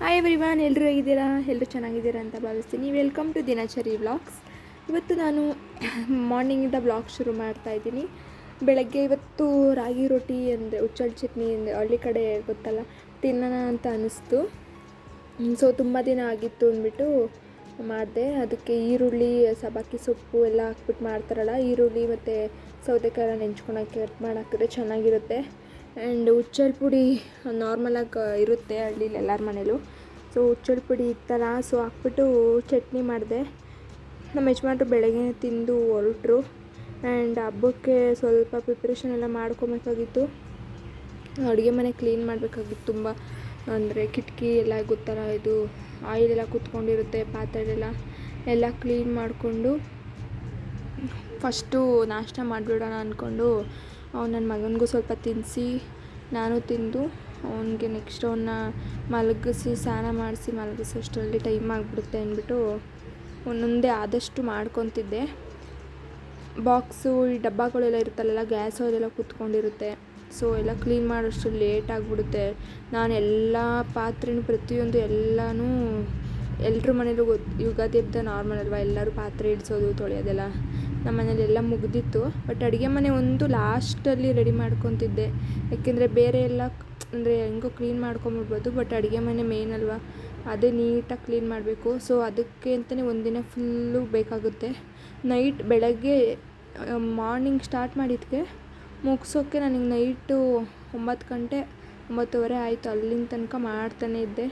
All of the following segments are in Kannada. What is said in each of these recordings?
ಹಾಯ್ ಎವ್ರಿವಾನ್, ಎಲ್ಲರೂ ಹೇಗಿದ್ದೀರಾ? ಎಲ್ಲರೂ ಚೆನ್ನಾಗಿದ್ದೀರಾ ಅಂತ ಭಾವಿಸ್ತೀನಿ. ವೆಲ್ಕಮ್ ಟು ದಿನಚರಿ ವ್ಲಾಗ್ಸ್. ಇವತ್ತು ನಾನು ಮಾರ್ನಿಂಗಿಂದ ವ್ಲಾಗ್ ಶುರು ಮಾಡ್ತಾಯಿದ್ದೀನಿ. ಬೆಳಗ್ಗೆ ಇವತ್ತು ರಾಗಿ ರೊಟ್ಟಿ ಅಂದರೆ ಉಚ್ಚಳ ಚಟ್ನಿ ಅಂದರೆ ಹಳ್ಳಿ ಕಡೆ ಗೊತ್ತಲ್ಲ, ತಿನ್ನೋಣ ಅಂತ ಅನ್ನಿಸ್ತು. ಸೊ ತುಂಬ ದಿನ ಆಗಿತ್ತು ಅಂದ್ಬಿಟ್ಟು ಮಾಡಿದೆ. ಅದಕ್ಕೆ ಈರುಳ್ಳಿ, ಸಬ್ಬಕ್ಕಿ ಸೊಪ್ಪು ಎಲ್ಲ ಹಾಕ್ಬಿಟ್ಟು ಮಾಡ್ತಾರಲ್ಲ, ಈರುಳ್ಳಿ ಮತ್ತು ಸೌತೆಕಾಯಿ ನೆಂಚ್ಕೊಳಕ್ಕೆ ಕಟ್ ಮಾಡಿ ಹಾಕಿದ್ರೆ ಚೆನ್ನಾಗಿರುತ್ತೆ. ಆ್ಯಂಡ್ ಉಚ್ಚಳ ಪುಡಿ ನಾರ್ಮಲಾಗಿ ಇರುತ್ತೆ ಹಳ್ಳೀಲಿ ಎಲ್ಲರ ಮನೇಲೂ. ಸೊ ಉಚ್ಚಳ ಪುಡಿ ಇತ್ತಲ್ಲ, ಸೊ ಹಾಕ್ಬಿಟ್ಟು ಚಟ್ನಿ ಮಾಡಿದೆ. ನಮ್ಮ ಯಜಮಾನ್ರು ಬೆಳಗ್ಗೆ ತಿಂದು ಹೊರಟರು. ಆ್ಯಂಡ್ ಹಬ್ಬಕ್ಕೆ ಸ್ವಲ್ಪ ಪ್ರಿಪ್ರೇಷನ್ ಎಲ್ಲ ಮಾಡ್ಕೊಬೇಕಾಗಿತ್ತು. ಅಡುಗೆ ಮನೆ ಕ್ಲೀನ್ ಮಾಡಬೇಕಾಗಿತ್ತು ತುಂಬ. ಅಂದರೆ ಕಿಟಕಿ ಎಲ್ಲ ಗೊತ್ತಲ್ಲ, ಇದು ಆಯಿಲೆಲ್ಲ ಕೂತ್ಕೊಂಡಿರುತ್ತೆ, ಪಾತ್ರೆಲೆಲ್ಲ ಎಲ್ಲ ಕ್ಲೀನ್ ಮಾಡಿಕೊಂಡು ಫಸ್ಟು ನಾಷ್ಟ ಮಾಡಿಬಿಡೋಣ ಅಂದ್ಕೊಂಡು ನನ್ನ ಮಗನಿಗೂ ಸ್ವಲ್ಪ ತಿನ್ನಿಸಿ ನಾನು ತಿಂದು ಅವನಿಗೆ ನೆಕ್ಸ್ಟ್ ಅವನ್ನ ಮಲಗಿಸಿ ಸ್ನಾನ ಮಾಡಿಸಿ ಮಲಗಿಸೋಷ್ಟರಲ್ಲಿ ಟೈಮ್ ಆಗಿಬಿಡುತ್ತೆ ಅಂದ್ಬಿಟ್ಟು ಒಂದೊಂದೇ ಆದಷ್ಟು ಮಾಡ್ಕೊತಿದ್ದೆ. ಬಾಕ್ಸು ಈ ಡಬ್ಬಗಳೆಲ್ಲ ಇರುತ್ತಲ್ಲ, ಗ್ಯಾಸ್ ಆಯಿಲೆಲ್ಲ ಕೂತ್ಕೊಂಡಿರುತ್ತೆ. ಸೊ ಎಲ್ಲ ಕ್ಲೀನ್ ಮಾಡೋಷ್ಟು ಲೇಟ್ ಆಗಿಬಿಡುತ್ತೆ. ನಾನು ಎಲ್ಲ ಪಾತ್ರೆನೂ ಪ್ರತಿಯೊಂದು ಎಲ್ಲನೂ ಎಲ್ಲರ ಮನೇಲೂ ಯುಗಾದಿ ಹಬ್ಬದ ನಾರ್ಮಲ್ ಅಲ್ವಾ, ಎಲ್ಲರೂ ಪಾತ್ರೆ ಇಡಿಸೋದು ತೊಳೆಯೋದೆಲ್ಲ. ನಮ್ಮ ಮನೇಲಿ ಎಲ್ಲ ಮುಗ್ದಿತ್ತು. ಬಟ್ ಅಡುಗೆ ಮನೆ ಒಂದು ಲಾಸ್ಟಲ್ಲಿ ರೆಡಿ ಮಾಡ್ಕೊತಿದ್ದೆ. ಯಾಕೆಂದರೆ ಬೇರೆ ಎಲ್ಲ ಅಂದರೆ ಹೆಂಗೋ ಕ್ಲೀನ್ ಮಾಡ್ಕೊಂಬಿಡ್ಬೋದು, ಬಟ್ ಅಡುಗೆ ಮನೆ ಮೇನ್ ಅಲ್ವಾ, ಅದೇ ನೀಟಾಗಿ ಕ್ಲೀನ್ ಮಾಡಬೇಕು. ಸೊ ಅದಕ್ಕೆ ಅಂತಲೇ ಒಂದಿನ ಫುಲ್ಲು ಬೇಕಾಗುತ್ತೆ. ಬೆಳಗ್ಗೆ ಮಾರ್ನಿಂಗ್ ಸ್ಟಾರ್ಟ್ ಮಾಡಿದ್ದಕ್ಕೆ ಮುಗಿಸೋಕ್ಕೆ ನನಗೆ ನೈಟು 9 ಗಂಟೆ 9:30 ಆಯಿತು. ಅಲ್ಲಿನ ತನಕ ಮಾಡ್ತಾನೇ ಇದ್ದೆ.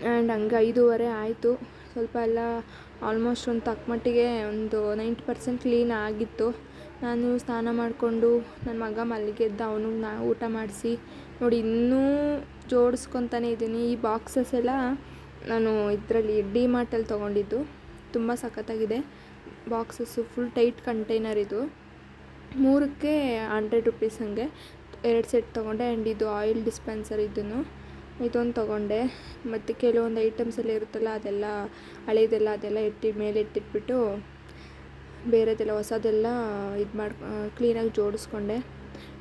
ಆ್ಯಂಡ್ ಹಂಗೆ 5:30 ಆಯಿತು. ಸ್ವಲ್ಪ ಎಲ್ಲ ಆಲ್ಮೋಸ್ಟ್ ಒಂದು ತಕ್ಕಮಟ್ಟಿಗೆ ಒಂದು 90% ಕ್ಲೀನ್ ಆಗಿತ್ತು. ನಾನು ಸ್ನಾನ ಮಾಡಿಕೊಂಡು ನನ್ನ ಮಗ ಮಲಗಿದ್ದ, ಅವನಿಗೆ ಊಟ ಮಾಡಿಸಿ ನೋಡಿ ಇನ್ನೂ ಜೋಡಿಸ್ಕೊತಾನೆ ಇದ್ದೀನಿ. ಈ ಬಾಕ್ಸಸ್ ಎಲ್ಲ ನಾನು ಇದರಲ್ಲಿ ಡಿ-ಮಾರ್ಟಲ್ಲಿ ತೊಗೊಂಡಿದ್ದು. ತುಂಬ ಸಖತ್ತಾಗಿದೆ ಬಾಕ್ಸಸ್ಸು, ಫುಲ್ ಟೈಟ್ ಕಂಟೈನರ್ ಇದು. 3ಕ್ಕೆ 100 ರೂಪೀಸ್ ಹಂಗೆ 2 ಸೆಟ್ ತೊಗೊಂಡೆ. ಆ್ಯಂಡ್ ಇದು ಆಯಿಲ್ ಡಿಸ್ಪೆನ್ಸರ್ ಇದೊಂದು ತೊಗೊಂಡೆ. ಮತ್ತು ಕೆಲವೊಂದು ಐಟಮ್ಸ್ ಎಲ್ಲ ಇರುತ್ತಲ್ಲ, ಅದೆಲ್ಲ ಹಳೇದೆಲ್ಲ ಅದೆಲ್ಲ ಮೇಲೆ ಎತ್ತಿಟ್ಬಿಟ್ಟು ಬೇರೆದೆಲ್ಲ ಹೊಸದೆಲ್ಲ ಕ್ಲೀನಾಗಿ ಜೋಡಿಸ್ಕೊಂಡೆ.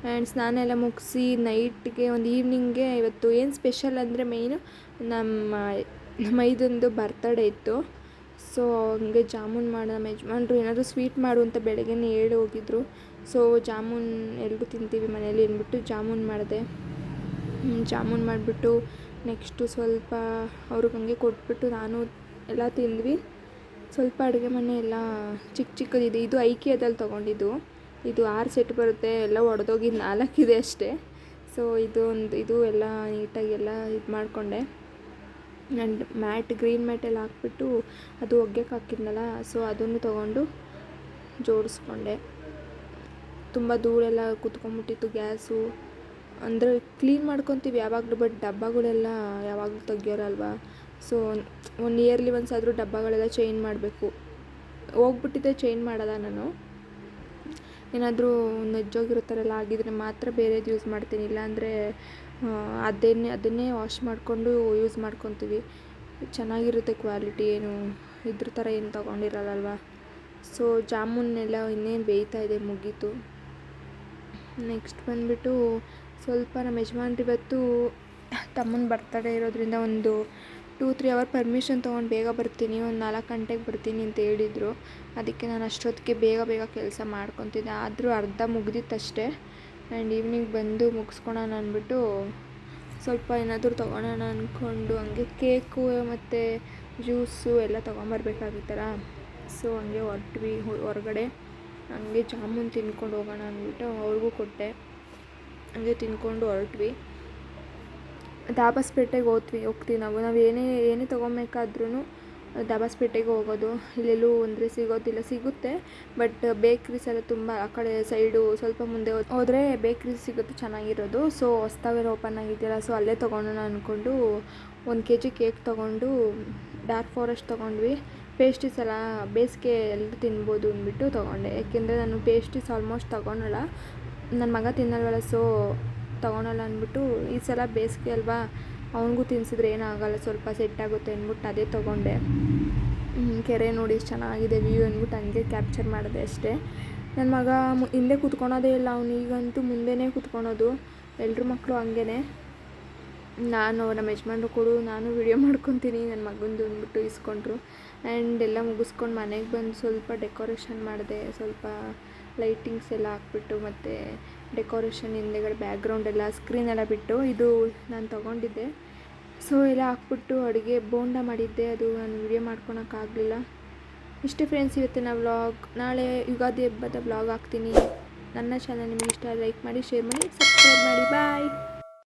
ಆ್ಯಂಡ್ ಸ್ನಾನ ಎಲ್ಲ ಮುಗಿಸಿ ನೈಟ್ಗೆ ಒಂದು ಈವ್ನಿಂಗ್ಗೆ ಇವತ್ತು ಏನು ಸ್ಪೆಷಲ್ ಅಂದರೆ ಮೇಯ್ನು ನಮ್ಮ ಇದೊಂದು ಬರ್ತಡೇ ಇತ್ತು. ಸೊ ಹಂಗೆ ಜಾಮೂನ್ ನಮ್ಮ ಯಜಮಾನ್ರು ಏನಾದರೂ ಸ್ವೀಟ್ ಮಾಡು ಅಂತ ಬೆಳಗ್ಗೆನೇ ಹೇಳಿ ಹೋಗಿದ್ರು. ಸೊ ಜಾಮೂನ್ ಎಲ್ಲರೂ ತಿಂತೀವಿ ಮನೇಲಿ ಅಂದ್ಬಿಟ್ಟು ಜಾಮೂನ್ ಮಾಡಿದೆ. ಜಾಮೂನ್ ಮಾಡಿಬಿಟ್ಟು ನೆಕ್ಸ್ಟು ಸ್ವಲ್ಪ ಅವ್ರಿಗೆ ಹಂಗೆ ಕೊಟ್ಬಿಟ್ಟು ನಾನು ಎಲ್ಲ ತಿಂದ್ವಿ. ಸ್ವಲ್ಪ ಅಡುಗೆ ಮನೆ ಎಲ್ಲ ಚಿಕ್ಕದಿದೆ. ಇದು ಐಕಿಯಾದಲ್ಲಿ ತೊಗೊಂಡಿದ್ದು. ಇದು 6 ಸೆಟ್ ಬರುತ್ತೆ, ಎಲ್ಲ ಒಡೆದೋಗಿ 4 ಇದೆ ಅಷ್ಟೇ. ಸೊ ಇದು ಎಲ್ಲ ನೀಟಾಗಿ ಎಲ್ಲ ಇದು ಮಾಡಿಕೊಂಡೆ. ಆ್ಯಂಡ್ ಗ್ರೀನ್ ಮ್ಯಾಟ್ ಎಲ್ಲ ಹಾಕ್ಬಿಟ್ಟು ಅದು ಒಗ್ಗಕ್ಕೆ ಹಾಕಿದ್ನಲ್ಲ, ಸೊ ಅದನ್ನು ತೊಗೊಂಡು ಜೋಡಿಸ್ಕೊಂಡೆ. ತುಂಬ ಧೂಳೆಲ್ಲ ಕೂತ್ಕೊಂಡ್ಬಿಟ್ಟಿತ್ತು ಗ್ಯಾಸು. ಅಂದರೆ ಕ್ಲೀನ್ ಮಾಡ್ಕೊತೀವಿ ಯಾವಾಗಲೂ, ಬಟ್ ಡಬ್ಬಗಳೆಲ್ಲ ಯಾವಾಗಲೂ ತೆಗಿಯೋರಲ್ವ. ಸೊ 1 ಇಯರ್ಲಿ ಒನ್ಸ್ ಆದರೂ ಡಬ್ಬಗಳೆಲ್ಲ ಚೇಂಜ್ ಮಾಡಬೇಕು. ಹೋಗ್ಬಿಟ್ಟಿದ್ದೆ ಚೇಂಜ್ ಮಾಡೋದ. ನಾನು ಏನಾದರೂ ನೆಜ್ಜೋಗಿರೋ ಆಗಿದ್ರೆ ಮಾತ್ರ ಬೇರೆದು ಯೂಸ್ ಮಾಡ್ತೀನಿ, ಇಲ್ಲಾಂದರೆ ಅದನ್ನೇ ವಾಶ್ ಮಾಡಿಕೊಂಡು ಯೂಸ್ ಮಾಡ್ಕೊತೀವಿ. ಚೆನ್ನಾಗಿರುತ್ತೆ ಕ್ವಾಲಿಟಿ, ಏನು ಇದ್ರ ಥರ ಏನು ತೊಗೊಂಡಿರಲ್ವ. ಸೊ ಜಾಮೂನೆಲ್ಲ ಇನ್ನೇನು ಬೇಯ್ತಾಯಿದೆ, ಮುಗೀತು. ನೆಕ್ಸ್ಟ್ ಬಂದುಬಿಟ್ಟು ಸ್ವಲ್ಪ ನಮ್ಮ ಯಜಮಾನ್ರು ಇವತ್ತು ತಮ್ಮನ ಬರ್ತಡೇ ಇರೋದ್ರಿಂದ ಒಂದು 2-3 ಅವರ್ ಪರ್ಮಿಷನ್ ತೊಗೊಂಡು ಬೇಗ ಬರ್ತೀನಿ, ಒಂದು 4 ಗಂಟೆಗೆ ಬರ್ತೀನಿ ಅಂತ ಹೇಳಿದರು. ಅದಕ್ಕೆ ನಾನು ಅಷ್ಟೊತ್ತಿಗೆ ಬೇಗ ಕೆಲಸ ಮಾಡ್ಕೊತಿದ್ದೆ. ಆದರೂ ಅರ್ಧ ಮುಗ್ದಿತ್ತಷ್ಟೇ. ಆ್ಯಂಡ್ ಈವ್ನಿಂಗ್ ಬಂದು ಮುಗಿಸ್ಕೊಳೋಣ ಅಂದ್ಬಿಟ್ಟು ಸ್ವಲ್ಪ ಏನಾದರೂ ತೊಗೊಳೋಣ ಅಂದ್ಕೊಂಡು ಹಂಗೆ ಕೇಕು ಮತ್ತು ಜ್ಯೂಸು ಎಲ್ಲ ತೊಗೊಂಬರ್ಬೇಕಾಗಿತ್ತಲ್ಲ. ಸೊ ಹಂಗೆ ಹೊರಟ್ವಿ ಹೊರಗಡೆ. ಹಂಗೆ ಜಾಮೂನ್ ತಿನ್ಕೊಂಡು ಹೋಗೋಣ ಅಂದ್ಬಿಟ್ಟು ಅವ್ರಿಗೂ ಕೊಟ್ಟೆ. ಹಂಗೆ ತಿನ್ಕೊಂಡು ಹೊರಟ್ವಿ. ದಾಬಾಸ್ಪೇಟೆಗೆ ಹೋಗ್ತೀವಿ ನಾವು ಏನೇ ತೊಗೊಬೇಕಾದ್ರೂ ದಾಬಾಸ್ಪೇಟೆಗೆ ಹೋಗೋದು. ಇಲ್ಲೆಲ್ಲೂ ಅಂದರೆ ಸಿಗೋದಿಲ್ಲ, ಸಿಗುತ್ತೆ ಬಟ್ ಬೇಕ್ರೀಸ್ ಎಲ್ಲ ತುಂಬ ಆ ಕಡೆ ಸೈಡು ಸ್ವಲ್ಪ ಮುಂದೆ ಹೋದರೆ ಬೇಕ್ರೀಸ್ ಸಿಗುತ್ತೆ ಚೆನ್ನಾಗಿರೋದು. ಸೊ ಹೊಸ್ದಾಗೆಲ್ಲ ಓಪನ್ ಆಗಿದೆಯಲ್ಲ, ಸೊ ಅಲ್ಲೇ ತೊಗೊಳೋಣ ಅಂದ್ಕೊಂಡು 1 kg ಕೇಕ್ ತೊಗೊಂಡು ಡಾರ್ಕ್ ಫಾರೆಸ್ಟ್ ತೊಗೊಂಡ್ವಿ. ಪೇಸ್ಟ್ರೀಸ್ ಎಲ್ಲ ಬೇಸಿಗೆ ಎಲ್ಲರೂ ತಿನ್ಬೋದು ಅಂದ್ಬಿಟ್ಟು ತೊಗೊಂಡೆ. ಯಾಕೆಂದರೆ ನಾನು ಪೇಸ್ಟ್ರೀಸ್ ಆಲ್ಮೋಸ್ಟ್ ತೊಗೊಳಲ್ಲ, ನನ್ನ ಮಗ ತಿನ್ನಲ್ವಲ್ಲ, ಸೊ ತೊಗೊಳಲ್ಲ ಅಂದ್ಬಿಟ್ಟು ಈ ಸಲ ಬೇಸಿಗೆ ಅಲ್ವಾ, ಅವನಿಗೂ ತಿನ್ನಿಸಿದ್ರೆ ಏನಾಗಲ್ಲ, ಸ್ವಲ್ಪ ಸೆಟ್ ಆಗುತ್ತೆ ಅಂದ್ಬಿಟ್ಟು ಅದೇ ತೊಗೊಂಡೆ. ಕೆರೆ ನೋಡಿ ಎಷ್ಟು ಚೆನ್ನಾಗಿದೆ ವ್ಯೂ ಅಂದ್ಬಿಟ್ಟು ಹಂಗೆ ಕ್ಯಾಪ್ಚರ್ ಮಾಡಿದೆ ಅಷ್ಟೇ. ನನ್ನ ಮಗ ಹಿಂದೆ ಕೂತ್ಕೊಳೋದೇ ಇಲ್ಲ, ಅವನು ಈಗಂತೂ ಮುಂದೆನೇ ಕೂತ್ಕೊಳೋದು. ಎಲ್ಲರ ಮಕ್ಕಳು ಹಂಗೇ. ನಾನು ನಮ್ಮ ಯಜಮಾನ್ರು ಕೊಡು ನಾನು ವೀಡಿಯೋ ಮಾಡ್ಕೊತೀನಿ ನನ್ನ ಮಗಂದು ಅಂದ್ಬಿಟ್ಟು ಇಸ್ಕೊಂಡ್ರು. ಆ್ಯಂಡ್ ಎಲ್ಲ ಮುಗಿಸ್ಕೊಂಡು ಮನೆಗೆ ಬಂದು ಸ್ವಲ್ಪ ಡೆಕೋರೇಷನ್ ಮಾಡಿದೆ. ಸ್ವಲ್ಪ ಲೈಟಿಂಗ್ಸ್ ಎಲ್ಲ ಹಾಕ್ಬಿಟ್ಟು ಮತ್ತು ಡೆಕೋರೇಷನ್ ಹಿಂದೆಗಡೆ ಬ್ಯಾಕ್ಗ್ರೌಂಡ್ ಎಲ್ಲ ಸ್ಕ್ರೀನ್ ಎಲ್ಲ ಬಿಟ್ಟು ಇದು ನಾನು ತೊಗೊಂಡಿದ್ದೆ. ಸೊ ಎಲ್ಲ ಹಾಕ್ಬಿಟ್ಟು ಅಡುಗೆ ಬೋಂಡ ಮಾಡಿದ್ದೆ. ಅದು ನಾನು ವೀಡಿಯೋ ಮಾಡ್ಕೊಳಕ್ಕಾಗಲಿಲ್ಲ. ಇಷ್ಟೇ ಫ್ರೆಂಡ್ಸ್ ಇವತ್ತಿನ ವ್ಲಾಗ್. ನಾಳೆ ಯುಗಾದಿ ಹಬ್ಬದ ವ್ಲಾಗ್ ಹಾಕ್ತೀನಿ. ನನ್ನ ಚಾನಲ್ ನಿಮಗೆ ಇಷ್ಟ ಲೈಕ್ ಮಾಡಿ, ಶೇರ್ ಮಾಡಿ, ಸಬ್ಸ್ಕ್ರೈಬ್ ಮಾಡಿ. ಬಾಯ್.